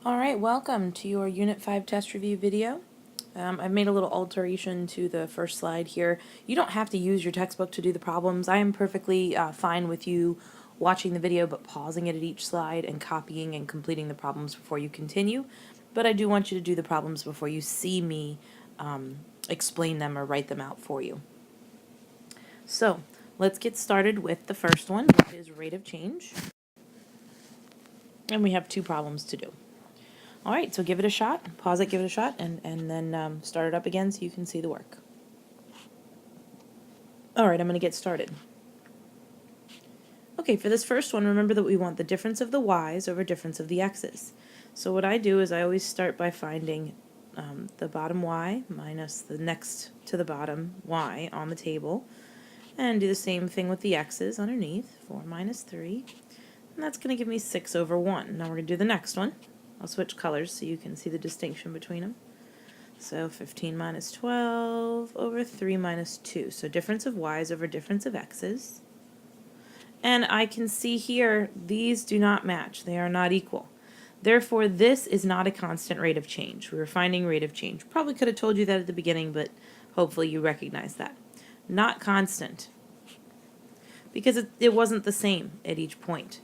Alright, welcome to your Unit 5 test review video. I've made a little alteration to the first slide here. You don't have to use your textbook to do the problems. I am perfectly fine with you watching the video but pausing it at each slide and copying and completing the problems before you continue. But I do want you to do the problems before you see me explain them or write them out for you. So, let's get started with the first one, which is rate of change. And we have two problems to do. Alright, so give it a shot, pause it, give it a shot, and then start it up again so you can see the work. Alright, I'm going to get started. Okay, for this first one, remember that we want the difference of the y's over difference of the x's. So what I do is I always start by finding the bottom y minus the next to the bottom y on the table, and do the same thing with the x's underneath, 4 minus 3, and that's going to give me 6 over 1. Now we're going to do the next one. I'll switch colors so you can see the distinction between them. So 15 minus 12 over 3 minus 2. So difference of y's over difference of x's. And I can see here these do not match. They are not equal. Therefore, this is not a constant rate of change. We were finding rate of change. Probably could have told you that at the beginning, but hopefully you recognize that. Not constant. Because it wasn't the same at each point.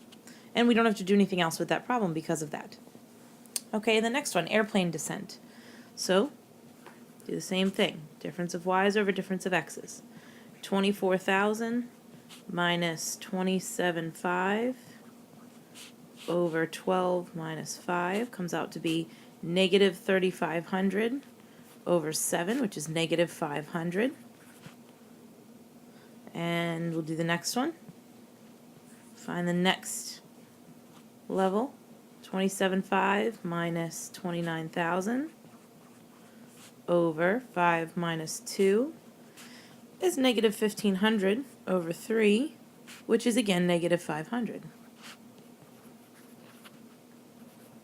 And we don't have to do anything else with that problem because of that. Okay, the next one, airplane descent. So, do the same thing. Difference of y's over difference of x's. 24,000 minus 27,500 over 12 minus 5 comes out to be negative 3,500 over 7, which is negative 500. And we'll do the next one. Find the next level. 27,500 minus 29,000 over 5 minus 2 is negative 1,500 over 3, which is again negative 500.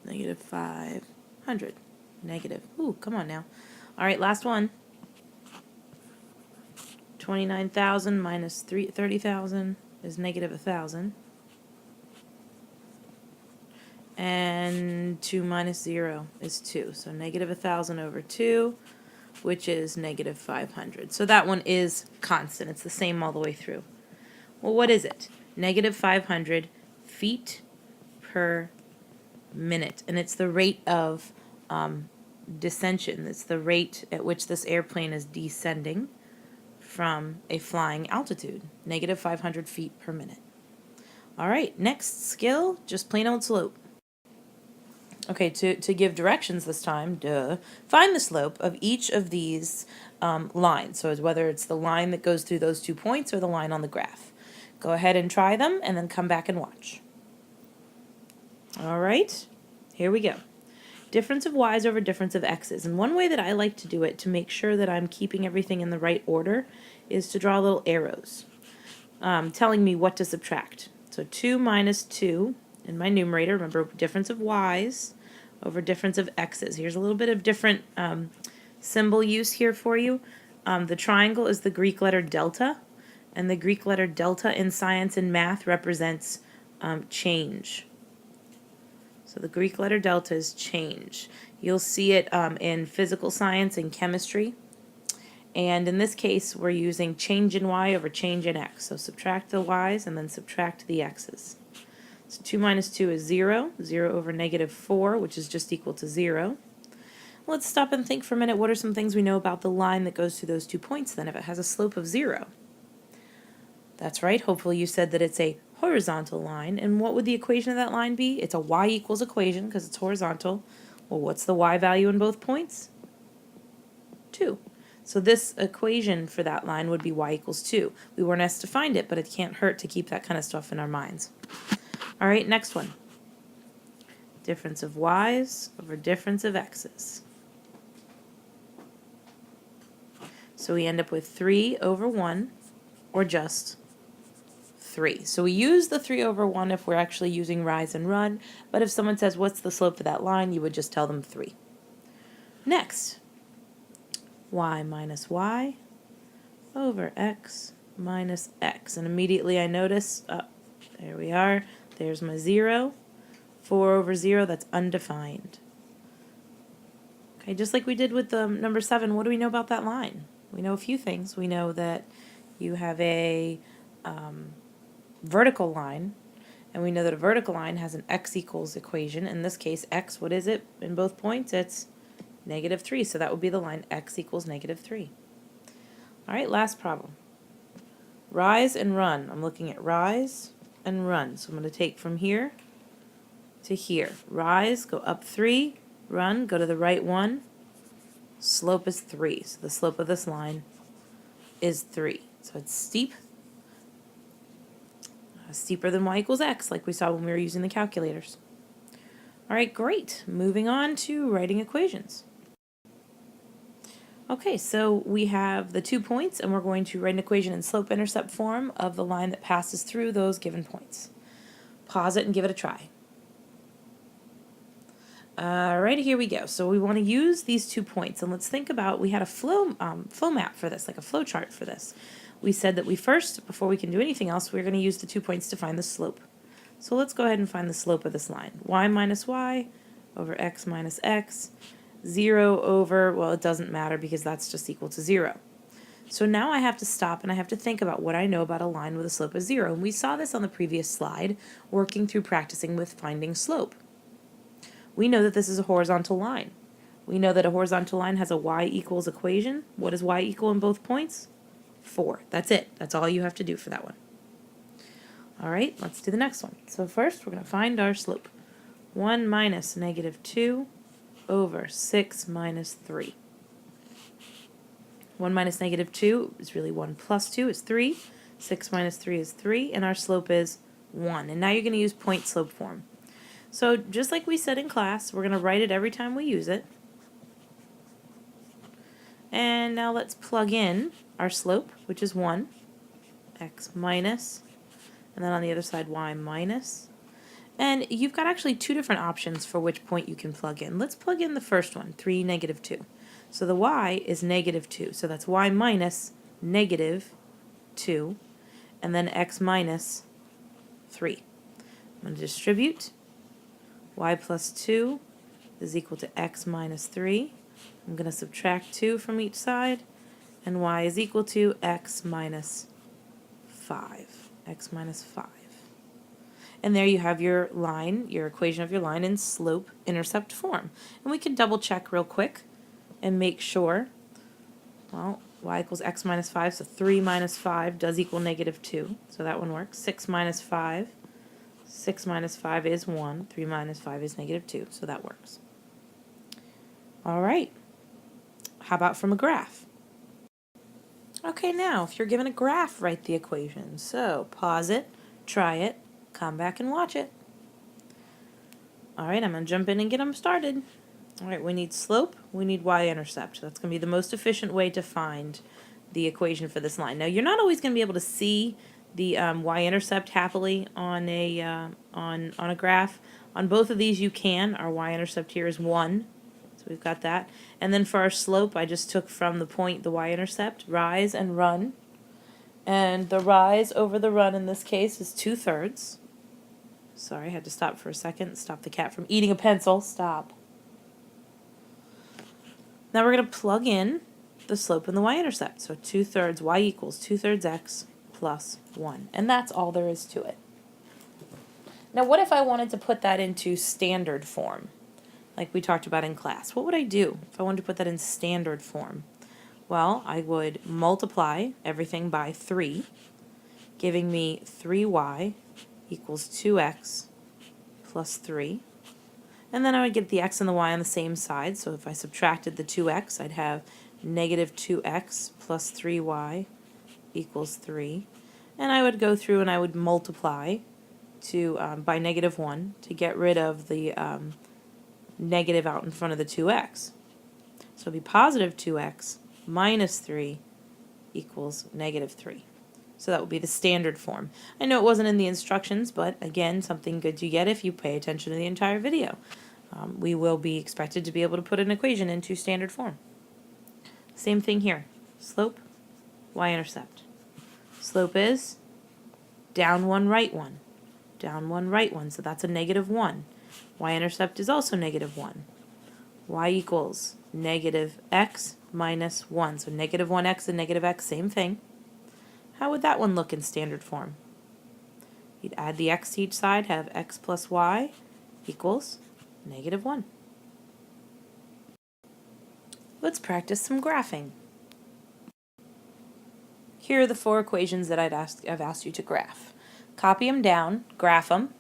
Negative 500. Negative. Ooh, come on now. All right, last one. 29,000 minus 30,000 is negative 1,000. And 2 minus 0 is 2. So negative 1,000 over 2, which is negative 500. So that one is constant. It's the same all the way through. Well, what is it? Negative 500 feet per minute. And it's the rate of descension. It's the rate at which this airplane is descending from a flying altitude. Negative 500 feet per minute. All right, next skill, just plain old slope. Okay, to give directions this time, find the slope of each of these lines. So whether it's the line that goes through those 2 points or the line on the graph. Go ahead and try them and then come back and watch. All right, here we go. Difference of y's over difference of x's. And one way that I like to do it to make sure that I'm keeping everything in the right order is to draw little arrows telling me what to subtract. So 2 minus 2 in my numerator, remember difference of y's over difference of x's. Here's a little bit of different symbol use here for you. The triangle is the Greek letter delta, and the Greek letter delta in science and math represents change. So the Greek letter delta is change. You'll see it in physical science and chemistry. And in this case, we're using change in y over change in x. So subtract the y's and then subtract the x's. So 2 minus 2 is 0. 0 over negative 4, which is just equal to 0. Let's stop and think for a minute. What are some things we know about the line that goes through those 2 points then if it has a slope of 0? That's right. Hopefully you said that it's a horizontal line. And what would the equation of that line be? It's a y equals equation because it's horizontal. Well, what's the y value in both points? 2. So this equation for that line would be y equals 2. We weren't asked to find it, but it can't hurt to keep that kind of stuff in our minds. All right, next one. Difference of y's over difference of x's. So we end up with 3 over 1, or just 3. So we use the 3 over 1 if we're actually using rise and run, but if someone says, what's the slope of that line, you would just tell them 3. Next, y minus y over x minus x. And immediately I notice, there we are, there's my 0. 4 over 0, that's undefined. Okay, just like we did with the number 7, what do we know about that line? We know a few things. We know that you have a vertical line, and we know that a vertical line has an x equals equation. In this case, x, what is it in both points? It's -3, so that would be the line x equals -3. All right, last problem. Rise and run. I'm looking at rise and run. So I'm going to take from here to here. Rise, go up 3, run, go to the right 1. Slope is 3. So the slope of this line is 3. So it's steep. Steeper than y equals x, like we saw when we were using the calculators. All right, great. Moving on to writing equations. Okay, so we have the 2 points, and we're going to write an equation in slope-intercept form of the line that passes through those given points. Pause it and give it a try. Alrighty, here we go. So we want to use these 2 points, and let's think about, we had a flow map for this, like a flow chart for this. We said that we first, before we can do anything else, we're going to use the 2 points to find the slope. So let's go ahead and find the slope of this line. Y minus y over x minus x. 0 over, well, it doesn't matter because that's just equal to 0. So now I have to stop and I have to think about what I know about a line with a slope of 0. And we saw this on the previous slide, working through practicing with finding slope. We know that this is a horizontal line. We know that a horizontal line has a y equals equation. What does y equal in both points? 4. That's it. That's all you have to do for that one. All right, let's do the next one. So first, we're going to find our slope. 1 minus -2 over 6 minus 3. 1 minus -2 is really 1 plus 2 is 3. 6 minus 3 is 3, and our slope is 1. And now you're going to use point slope form. So just like we said in class, we're going to write it every time we use it. And now let's plug in our slope, which is 1, x minus, and then on the other side y minus. And you've got actually 2 different options for which point you can plug in. Let's plug in the first one, 3, -2. So the y is -2, so that's y minus -2, and then x minus 3. I'm going to distribute. Y plus 2 is equal to x minus 3. I'm going to subtract 2 from each side, and y is equal to x minus 5. X minus 5. And there you have your line, your equation of your line in slope-intercept form. And we can double check real quick and make sure, well, y equals x minus 5, so 3 minus 5 does equal -2, so that one works. 6 minus 5, 6 minus 5 is 1, 3 minus 5 is -2, so that works. All right, how about from a graph? Okay, now, if you're given a graph, write the equation. So, pause it, try it, come back and watch it. All right, I'm going to jump in and get them started. All right, we need slope, we need y-intercept. That's going to be the most efficient way to find the equation for this line. Now, you're not always going to be able to see the y-intercept happily on a graph. On both of these, you can. Our y-intercept here is 1, so we've got that. And then for our slope, I just took from the point the y-intercept, rise and run. And the rise over the run in this case is 2/3. Sorry, I had to stop for a second. Stop the cat from eating a pencil. Stop. Now we're going to plug in the slope and the y-intercept. So 2/3, y equals 2/3 x plus 1. And that's all there is to it. Now what if I wanted to put that into standard form, like we talked about in class? What would I do if I wanted to put that in standard form? Well, I would multiply everything by 3, giving me 3y equals 2x plus 3. And then I would get the x and the y on the same side, so if I subtracted the 2x, I'd have -2x plus 3y equals 3. And I would go through and I would multiply to by -1 to get rid of the negative out in front of the 2x. So it would be positive 2x minus 3 equals -3. So that would be the standard form. I know it wasn't in the instructions, but again, something good to get if you pay attention to the entire video. We will be expected to be able to put an equation into standard form. Same thing here. Slope, y-intercept. Slope is down 1, right 1. Down 1, right 1, so that's a -1. Y-intercept is also negative 1. Y equals negative x minus 1. So negative 1x and negative x, same thing. How would that one look in standard form? You'd add the x to each side, have x plus y equals negative 1. Let's practice some graphing. Here are the 4 equations that I've asked you to graph. Copy them down, graph them,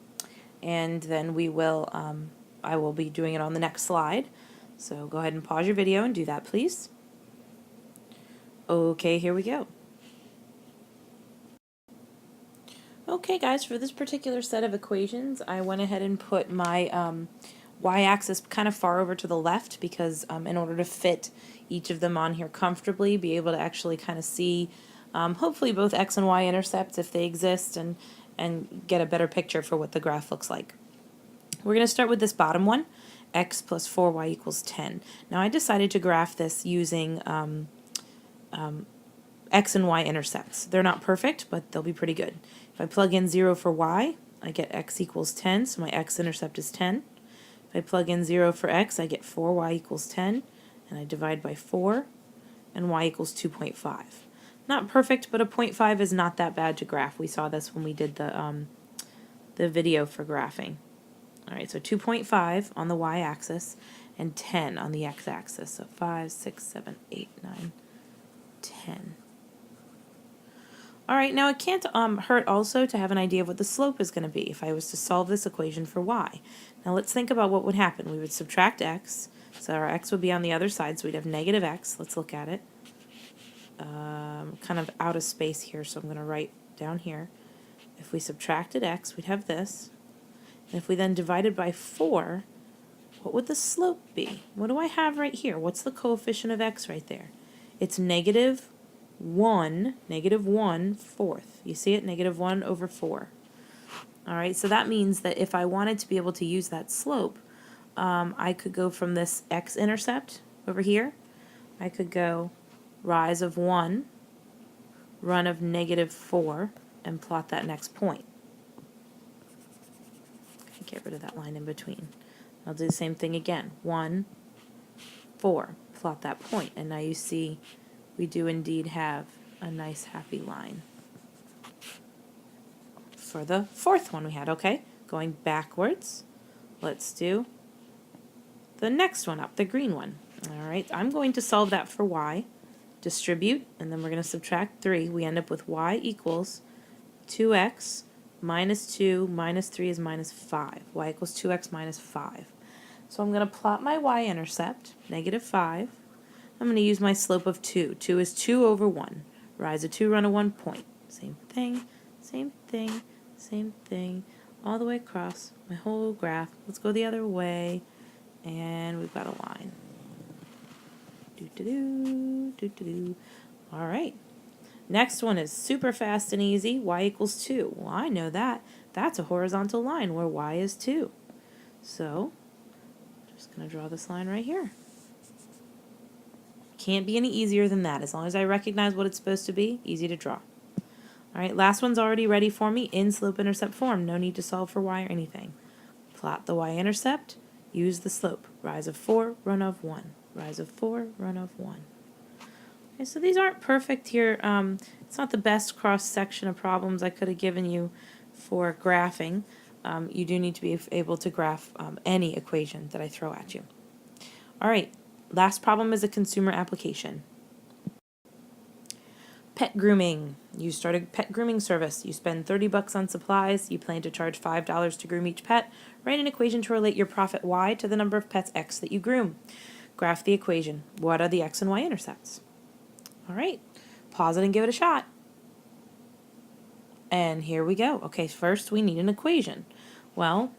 and then I will be doing it on the next slide. So go ahead and pause your video and do that, please. Okay, here we go. Okay, guys, for this particular set of equations, I went ahead and put my y-axis kind of far over to the left because in order to fit each of them on here comfortably, be able to actually kind of see hopefully both x and y intercepts if they exist, and get a better picture for what the graph looks like. We're going to start with this bottom one, x plus 4y equals 10. Now I decided to graph this using x and y intercepts. They're not perfect, but they'll be pretty good. If I plug in 0 for y, I get x equals 10, so my x-intercept is 10. If I plug in 0 for x, I get 4y equals 10, and I divide by 4, and y equals 2.5. Not perfect, but a 0.5 is not that bad to graph. We saw this when we did the video for graphing. All right, so 2.5 on the y-axis and 10 on the x-axis. So 5, 6, 7, 8, 9, 10. All right, now it can't hurt also to have an idea of what the slope is going to be if I was to solve this equation for y. Now let's think about what would happen. We would subtract x, so our x would be on the other side, so we'd have negative x. Let's look at it. Kind of out of space here, so I'm going to write down here. If we subtracted x, we'd have this. And if we then divided by 4, what would the slope be? What do I have right here? What's the coefficient of x right there? It's negative 1 fourth. You see it? Negative 1 over 4. All right, so that means that if I wanted to be able to use that slope, I could go from this x-intercept over here. I could go rise of 1, run of negative 4, and plot that next point. Get rid of that line in between. I'll do the same thing again. 1, 4. Plot that point. And now you see we do indeed have a nice happy line. For the fourth one we had, okay? Going backwards, let's do the next one up, the green one. All right, I'm going to solve that for y. Distribute, and then we're going to subtract 3. We end up with y equals 2x minus 2 minus 3 is minus 5. Y equals 2x minus 5. So I'm going to plot my y-intercept, negative 5. I'm going to use my slope of 2. 2 is 2 over 1. Rise of 2, run of 1 point. Same thing, same thing, same thing, all the way across my whole graph. Let's go the other way, and we've got a line. Do-do-do, do-do-do. All right. Next one is super fast and easy. Y equals 2. Well, I know that. That's a horizontal line where y is 2. So, I'm just going to draw this line right here. Can't be any easier than that. As long as I recognize what it's supposed to be, easy to draw. All right, last one's already ready for me in slope-intercept form. No need to solve for y or anything. Plot the y-intercept, use the slope. Rise of 4, run of 1. Rise of 4, run of 1. Okay, so these aren't perfect here. It's not the best cross-section of problems I could have given you for graphing. You do need to be able to graph any equation that I throw at you. All right, last problem is a consumer application. Pet grooming. You start a pet grooming service. You spend $30 on supplies. You plan to charge $5 to groom each pet. Write an equation to relate your profit y to the number of pets x that you groom. Graph the equation. What are the x and y intercepts? All right, pause it and give it a shot. And here we go. Okay, first we need an equation. Well,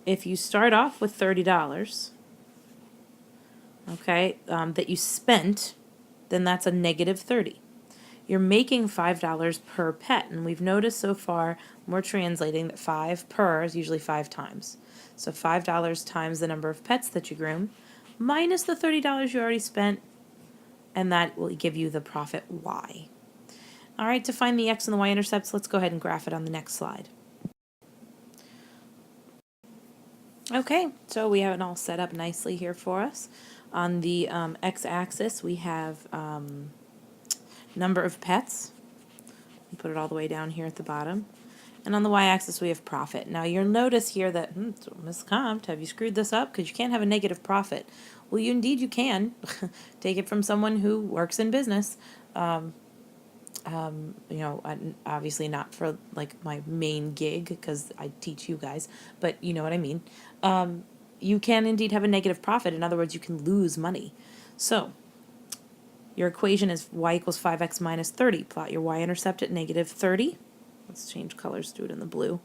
if you start off with $30, okay, that you spent, then that's a negative 30. You're making $5 per pet, and we've noticed so far, we're translating that 5 per is usually 5 times. So $5 times the number of pets that you groom, minus the $30 you already spent, and that will give you the profit y. All right, to find the x and the y-intercepts, let's go ahead and graph it on the next slide. Okay, so we have it all set up nicely here for us. On the x-axis, we have number of pets. We put it all the way down here at the bottom. And on the y-axis, we have profit. Now, you'll notice here that, so Ms. Compt, have you screwed this up? Because you can't have a negative profit. Well, indeed you can. Take it from someone who works in business. Obviously not for like my main gig because I teach you guys, but you know what I mean. You can indeed have a negative profit. In other words, you can lose money. So your equation is y equals 5x minus 30. Plot your y-intercept at negative 30. Let's change colors, do it in the blue.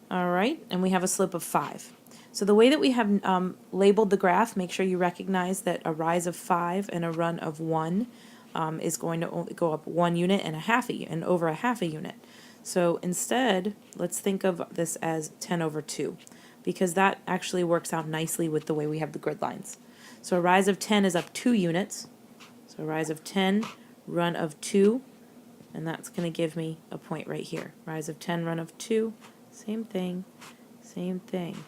All right, and we have a slope of 5. So the way that we have labeled the graph, make sure you recognize that a rise of 5 and a run of 1 is going to only go up 1 unit and and over a half a unit. So instead, let's think of this as 10 over 2, because that actually works out nicely with the way we have the grid lines. So a rise of 10 is up 2 units. So a rise of 10, run of 2, and that's going to give me a point right here. Rise of 10, run of 2, same thing, same thing.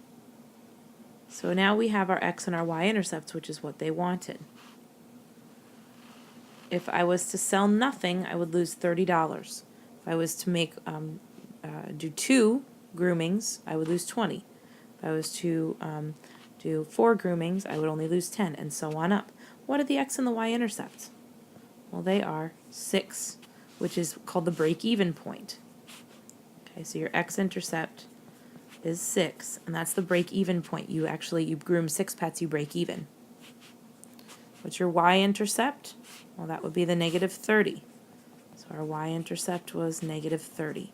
So now we have our x and our y-intercepts, which is what they wanted. If I was to sell nothing, I would lose $30. If I was to make do 2 groomings, I would lose 20. If I was to do 4 groomings, I would only lose 10, and so on up. What are the x and the y-intercepts? Well, they are 6, which is called the break-even point. Okay, so your x-intercept is 6, and that's the break-even point. You groom 6 pets, you break even. What's your y-intercept? Well, that would be the negative 30. So our y-intercept was negative 30.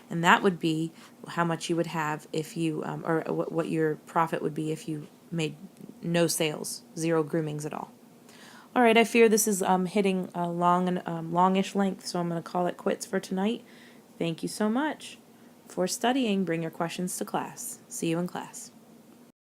And that would be how much you would have if you, or what your profit would be if you made no sales, 0 groomings at all. All right, I fear this is hitting a longish length, so I'm going to call it quits for tonight. Thank you so much for studying. Bring your questions to class. See you in class.